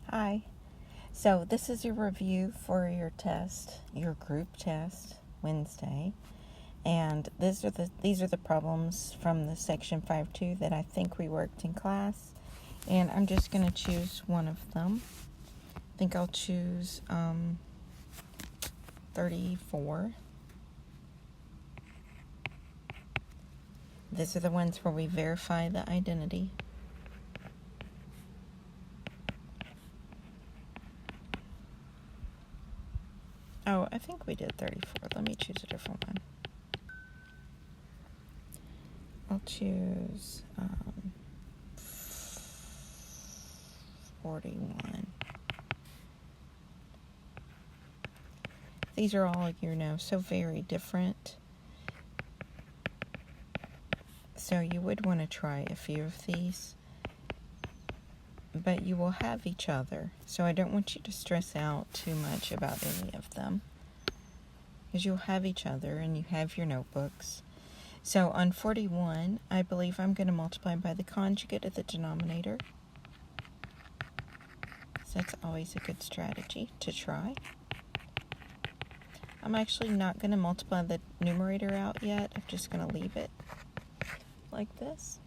Hi. So this is your review for your test, your group test, Wednesday. And these are the problems from the section 5.2 that I think we worked in class. And I'm just going to choose one of them. I think I'll choose 34. These are the ones where we verify the identity. Oh, I think we did 34. Let me choose a different one. I'll choose 41. These are all, so very different. So you would want to try a few of these, but you will have each other. So I don't want you to stress out too much about any of them, because you'll have each other and you have your notebooks. So on 41, I believe I'm going to multiply by the conjugate of the denominator. So that's always a good strategy to try. I'm actually not going to multiply the numerator out yet. I'm just going to leave it like this.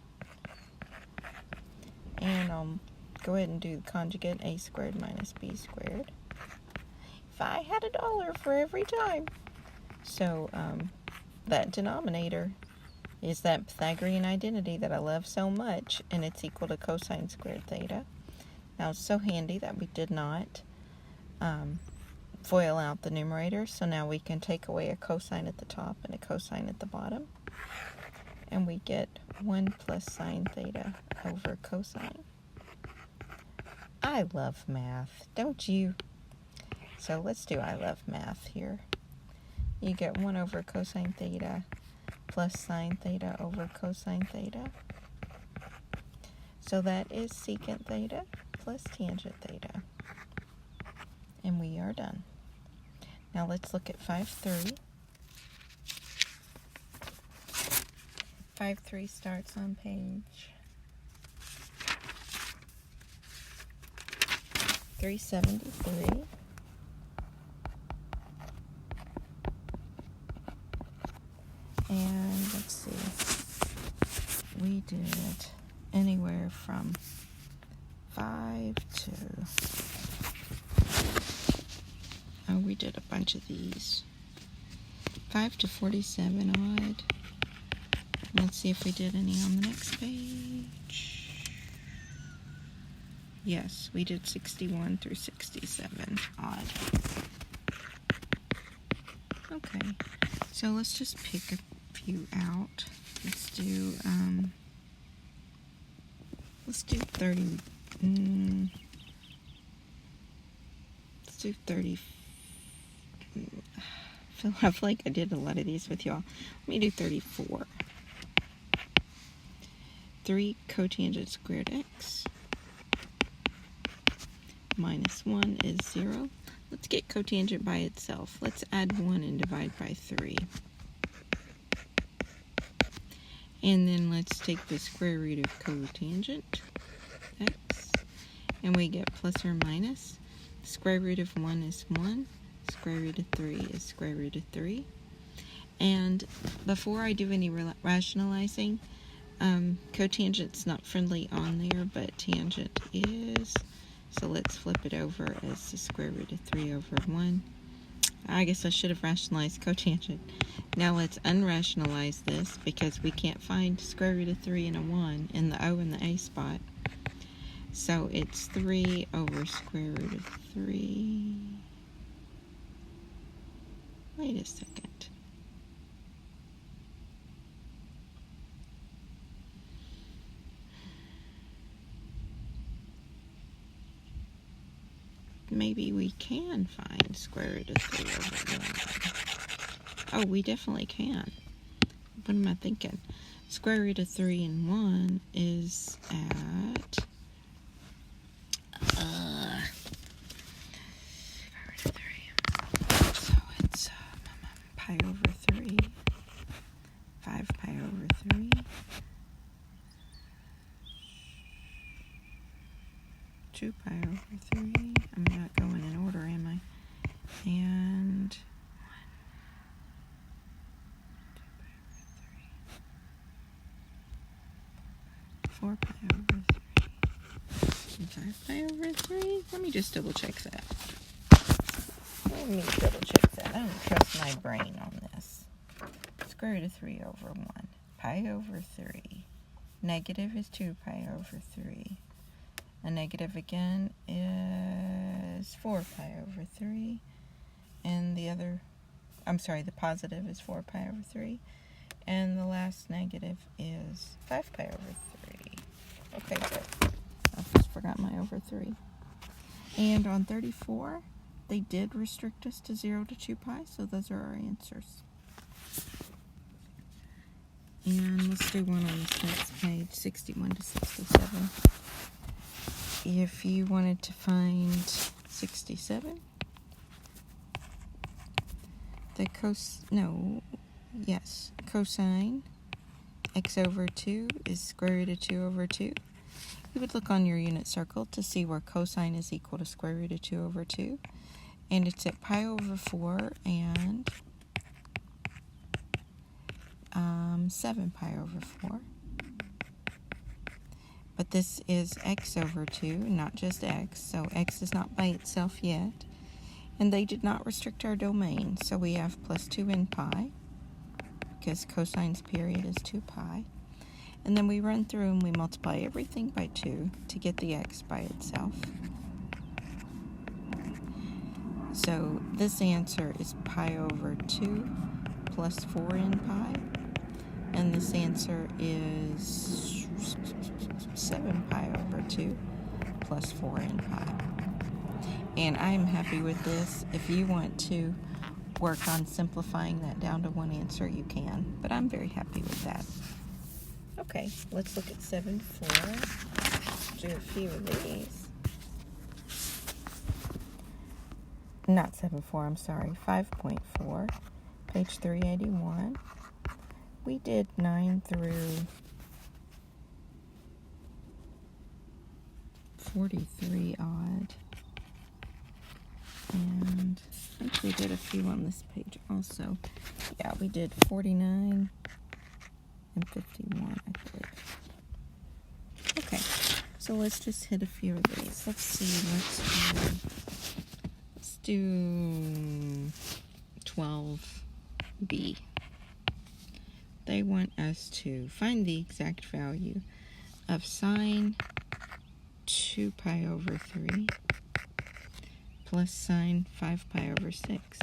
And go ahead and do the conjugate, a squared minus b squared. If I had $1 for every time. So that denominator is that Pythagorean identity that I love so much, and it's equal to cosine squared theta. Now it's so handy that we did not FOIL out the numerator, so now we can take away a cosine at the top and a cosine at the bottom, and we get 1 plus sine theta over cosine. I love math, don't you? So let's do I love math here. You get 1 over cosine theta plus sine theta over cosine theta. So that is secant theta plus tangent theta. And we are done. Now let's look at 5.3. 5.3 starts on page 373. And let's see, we did anywhere from 5 to, we did a bunch of these. 5 to 47 odd. Let's see if we did any on the next page. Yes, we did 61 through 67 odd. Okay, so let's just pick a few out. Let's do 30. Let's do 30. I feel like I did a lot of these with y'all. Let me do 34. 3 cotangent squared x minus 1 is 0. Let's get cotangent by itself. Let's add 1 and divide by 3. And then let's take the square root of cotangent x, and we get plus or minus. The square root of 1 is 1. Square root of 3 is square root of 3. And before I do any rationalizing, cotangent's not friendly on there, but tangent is. So let's flip it over as the square root of 3 over 1. I guess I should have rationalized cotangent. Now let's unrationalize this, because we can't find square root of 3 and a 1 in the O and the A spot. So it's 3 over square root of 3. Wait a second. Maybe we can find square root of 3 over 1. Oh, we definitely can. What am I thinking? Square root of 3 and 1 is at so it's pi over 3, 5 pi over 3, 2 pi over 3. I'm not going in order, am I? And 4 pi over 3. 5 pi over 3. Let me just double check that. I don't trust my brain on this. Square root of 3 over 1. Pi over 3. Negative is 2 pi over 3. A negative again is 4 pi over 3. And the positive is 4 pi over 3. And the last negative is 5 pi over 3. Okay, good. I just forgot my over 3. And on 34, they did restrict us to 0 to 2 pi, so those are our answers. And let's do one on this next page, 61 to 67. If you wanted to find 67, cosine x over 2 is square root of 2 over 2. You would look on your unit circle to see where cosine is equal to square root of 2 over 2. And it's at pi over 4 and 7 pi over 4. But this is x over 2, not just x, so x is not by itself yet. And they did not restrict our domain, so we have plus 2 in pi, because cosine's period is 2 pi. And then we run through and we multiply everything by 2 to get the x by itself. So this answer is pi over 2 plus 4 in pi. And this answer is 7 pi over 2 plus 4 in pi. And I'm happy with this. If you want to work on simplifying that down to one answer, you can. But I'm very happy with that. Okay, let's look at 7.4. Do a few of these. Not 7.4, I'm sorry. 5.4, page 381. We did 9 through 43 odd. And I think we did a few on this page also. Yeah, we did 49 and 51, I believe. Okay, so let's just hit a few of these. Let's see, let's do 12b. They want us to find the exact value of sine 2 pi over 3 plus sine 5 pi over 6.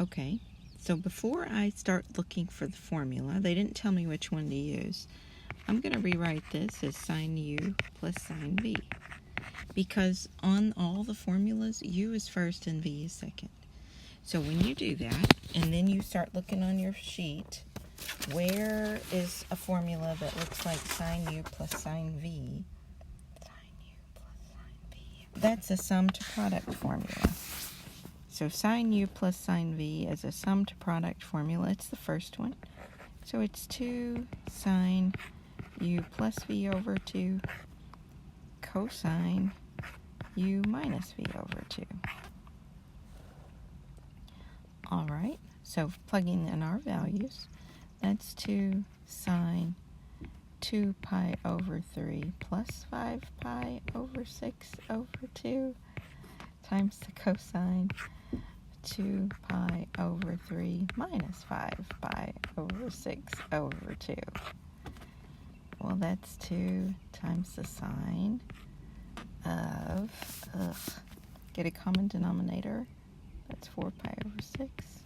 Okay, so before I start looking for the formula, they didn't tell me which one to use. I'm going to rewrite this as sine u plus sine v. Because on all the formulas, u is first and v is second. So when you do that, and then you start looking on your sheet, where is a formula that looks like sine u plus sine v? Sine u plus sine v. That's a sum to product formula. So sine u plus sine v is a sum to product formula. It's the first one. So it's 2 sine u plus v over 2 cosine u minus v over 2. All right, so plugging in our values, that's 2 sine 2 pi over 3 plus 5 pi over 6 over 2 times the cosine 2 pi over 3 minus 5 pi over 6 over 2. Well, that's 2 times the sine of, get a common denominator. That's 4 pi over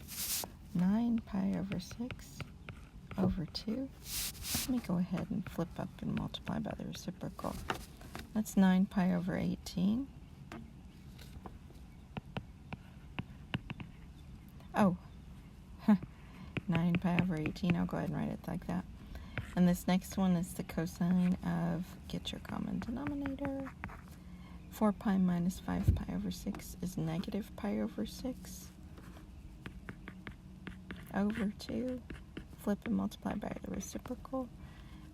6, 9 pi over 6 over 2. Let me go ahead and flip up and multiply by the reciprocal. That's 9 pi over 18. Oh, 9 pi over 18. I'll go ahead and write it like that. And this next one is the cosine of, get your common denominator. 4 pi minus 5 pi over 6 is negative pi over 6 over 2. Flip and multiply by the reciprocal.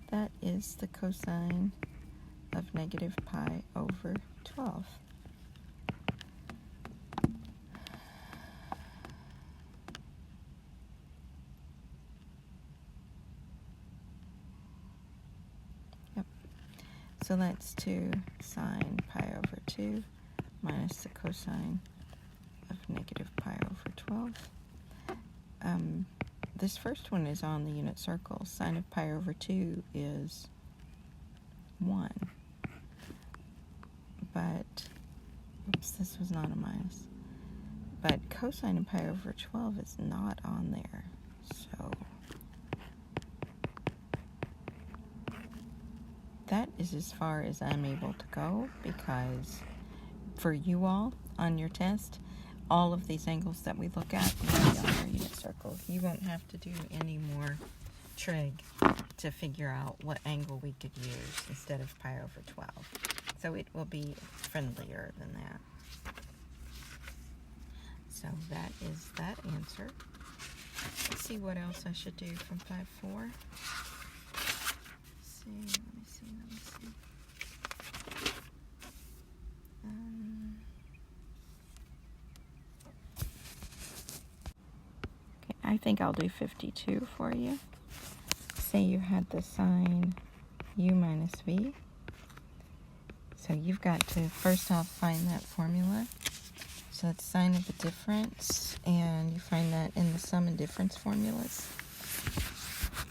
That is the cosine of negative pi over 12. Yep. So that's 2 sine pi over 2 minus the cosine of negative pi over 12. This first one is on the unit circle. Sine of pi over 2 is 1. But, oops, this was not a minus. But cosine of pi over 12 is not on there. So, that is as far as I'm able to go, because for you all on your test, all of these angles that we look at will be on our unit circle. You won't have to do any more trig to figure out what angle we could use instead of pi over 12. So it will be friendlier than that. So that is that answer. Let's see what else I should do from 5-4. Let me see. I think I'll do 52 for you. Say you had the sine u minus v. So you've got to first off find that formula. So that's sine of the difference, and you find that in the sum and difference formulas.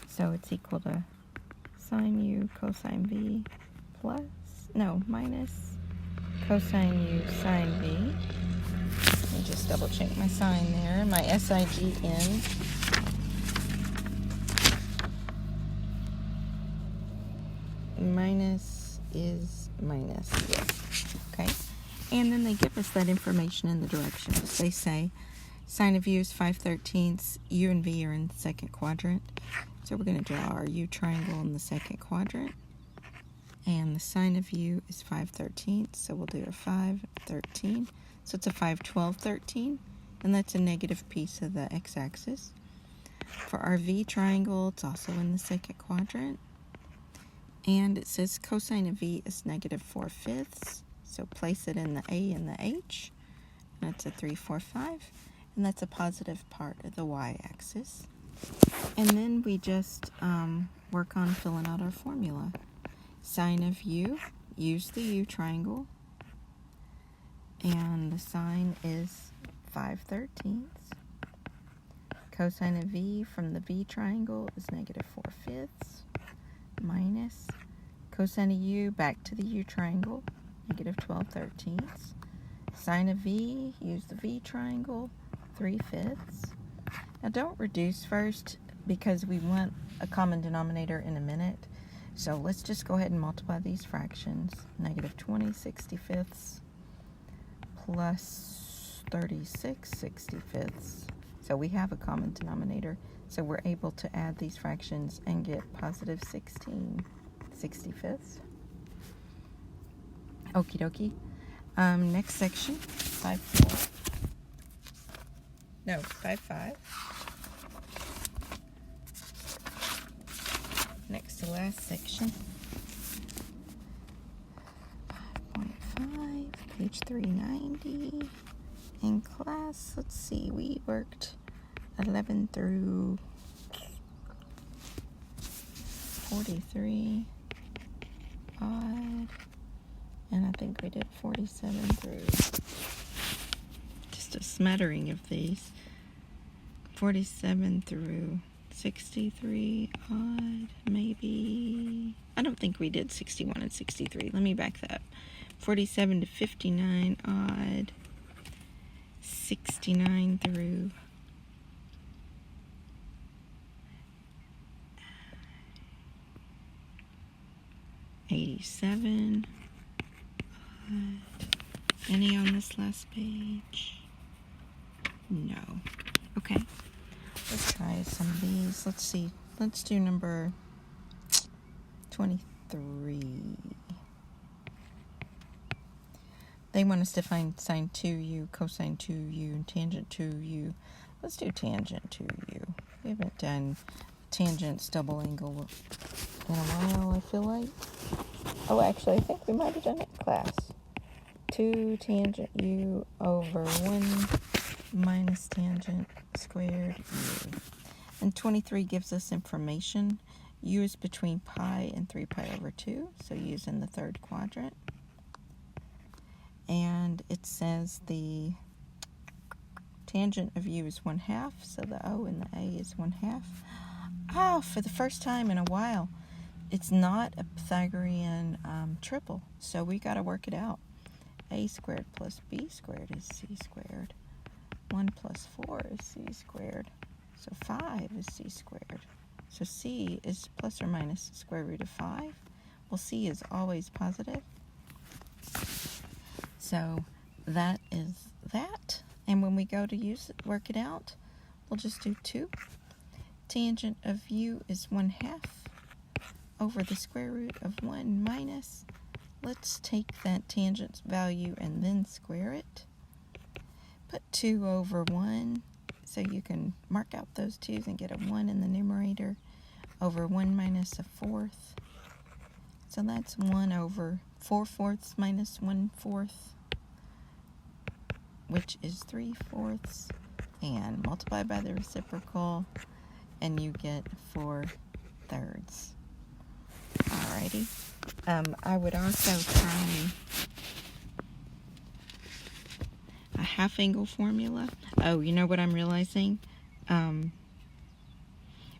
So it's equal to sine u cosine v minus cosine u sine v. Let me just double check my sign there. My SIGN. Minus is minus, yes. Okay. And then they give us that information in the directions. They say sine of u is 5/13. U and v are in the second quadrant. So we're going to draw our u triangle in the second quadrant. And the sine of u is 5/13. So we'll do a 5/13. So it's a 5/12/13, and that's a negative piece of the x-axis. For our v triangle, it's also in the second quadrant. And it says cosine of v is negative 4/5. So place it in the a and the h. And that's a 3/4/5. And that's a positive part of the y-axis. And then we just work on filling out our formula. Sine of u, use the u triangle. And the sine is 5/13. Cosine of v from the v triangle is negative 4/5 minus cosine of u back to the u triangle, negative 12/13. Sine of v, use the v triangle, 3/5. Now don't reduce first because we want a common denominator in a minute. So let's just go ahead and multiply these fractions. Negative 20/65 plus 36/65. So we have a common denominator. So we're able to add these fractions and get positive 16/65. Okie dokie. Next section, 5-4. No, 5-5. Next to last section. 5.5, page 390. In class, let's see, we worked 11 through 43 odd, and I think we did 47 through just a smattering of these. 47 through 63 odd, maybe. I don't think we did 61 and 63. Let me back that up. 47 to 59 odd. 69 through 87. Any on this last page? No. Okay. Let's try some of these. Let's see. Let's do number 23. They want us to find sine 2u, cosine 2u, and tangent 2u. Let's do tangent 2u. We haven't done tangents double angle in a while, I feel like. Oh, actually, I think we might have done it in class. 2 tangent u over 1 minus tangent squared u. And 23 gives us information. U is between pi and 3 pi over 2, so u is in the third quadrant. And it says the tangent of u is 1/2, so the O in the A is 1/2. Oh, for the first time in a while, it's not a Pythagorean triple, so we got to work it out. A squared plus B squared is C squared. 1 plus 4 is C squared. So 5 is C squared. So C is plus or minus the square root of 5. Well, C is always positive. So that is that. And when we go to work it out, we'll just do 2. Tangent of u is 1/2 over the square root of 1 minus. Let's take that tangent's value and then square it. Put 2 over 1, so you can mark out those 2's and get a 1 in the numerator, over 1 minus a fourth. So that's 1 over 4/4 minus 1/4, which is 3/4, and multiply by the reciprocal, and you get 4/3. Alrighty. I would also try a half angle formula. Oh, you know what I'm realizing?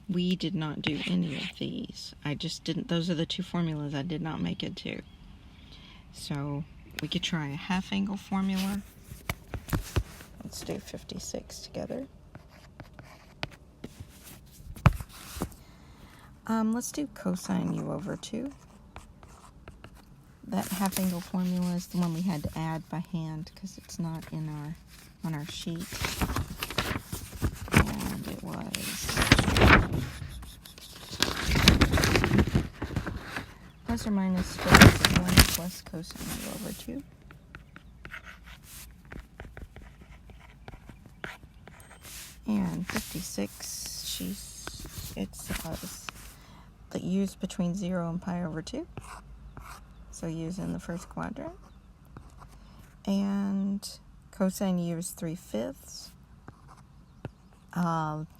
We did not do any of these. I just didn't. Those are the 2 formulas I did not make it to. So we could try a half angle formula. Let's do 56 together. Let's do cosine u over 2. That half angle formula is the one we had to add by hand because it's not in on our sheet. And it was plus or minus square root of 1 plus cosine u over 2. And 56, it's the u's between 0 and pi over 2. So u's in the first quadrant. And cosine u is 3/5.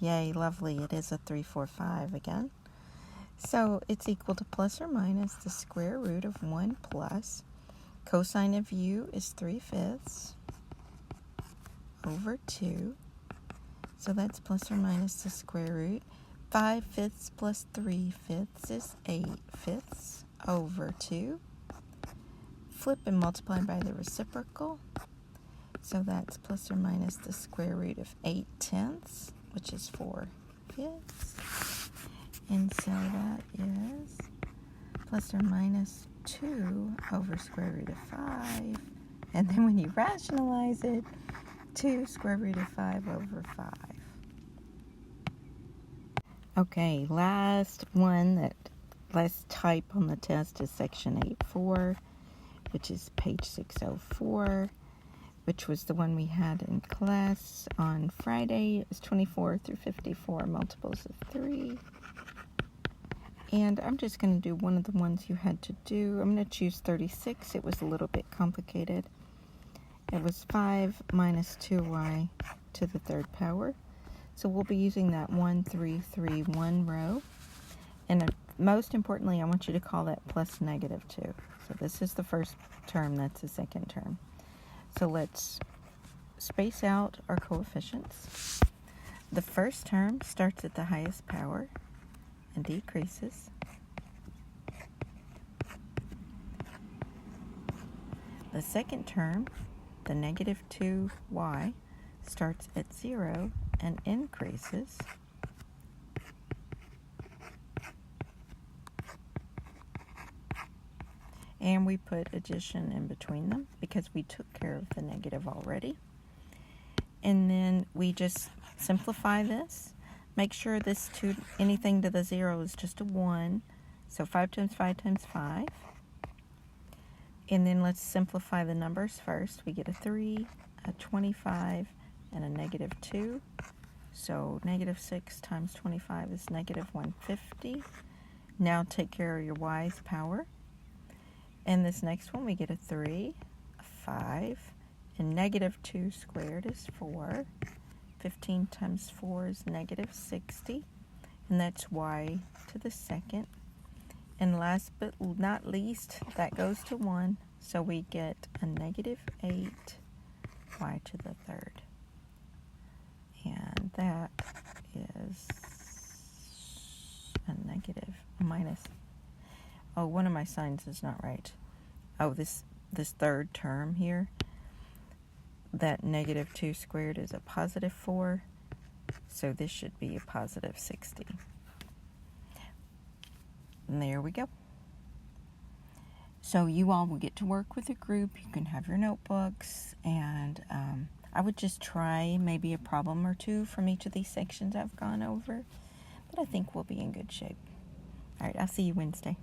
Yay, lovely. It is a 3/4/5 again. So it's equal to plus or minus the square root of 1 plus cosine of u is 3/5 over 2. So that's plus or minus the square root. 5/5 plus 3/5 is 8/5 over 2. Flip and multiply by the reciprocal. So that's plus or minus the square root of 8/10, which is 4/5. And so that is plus or minus 2 over square root of 5. And then when you rationalize it, 2 square root of 5 over 5. Okay, last type on the test is section 8.4, which is page 604, which was the one we had in class on Friday. It was 24 through 54 multiples of 3. And I'm just going to do one of the ones you had to do. I'm going to choose 36. It was a little bit complicated. It was 5 minus 2y to the third power. So we'll be using that 1, 3, 3, 1 row. And most importantly, I want you to call that plus negative 2. So this is the first term, that's the second term. So let's space out our coefficients. The first term starts at the highest power and decreases. The second term, the negative 2y, starts at 0 and increases. And we put addition in between them because we took care of the negative already. And then we just simplify this. Make sure anything to the 0 is just a 1. So 5 times 5 times 5. And then let's simplify the numbers first. We get a 3, a 25, and a negative 2. So negative 6 times 25 is negative 150. Now take care of your y's power. In this next one, we get a 3, a 5, and negative 2 squared is 4. 15 times 4 is negative 60, and that's y to the second. And last but not least, that goes to 1, so we get a negative 8 y to the third. And that is a minus. Oh, one of my signs is not right. Oh, this third term here, that negative 2 squared is a positive 4, so this should be a positive 60. And there we go. So you all will get to work with a group. You can have your notebooks, and I would just try maybe a problem or two from each of these sections I've gone over, but I think we'll be in good shape. All right, I'll see you Wednesday.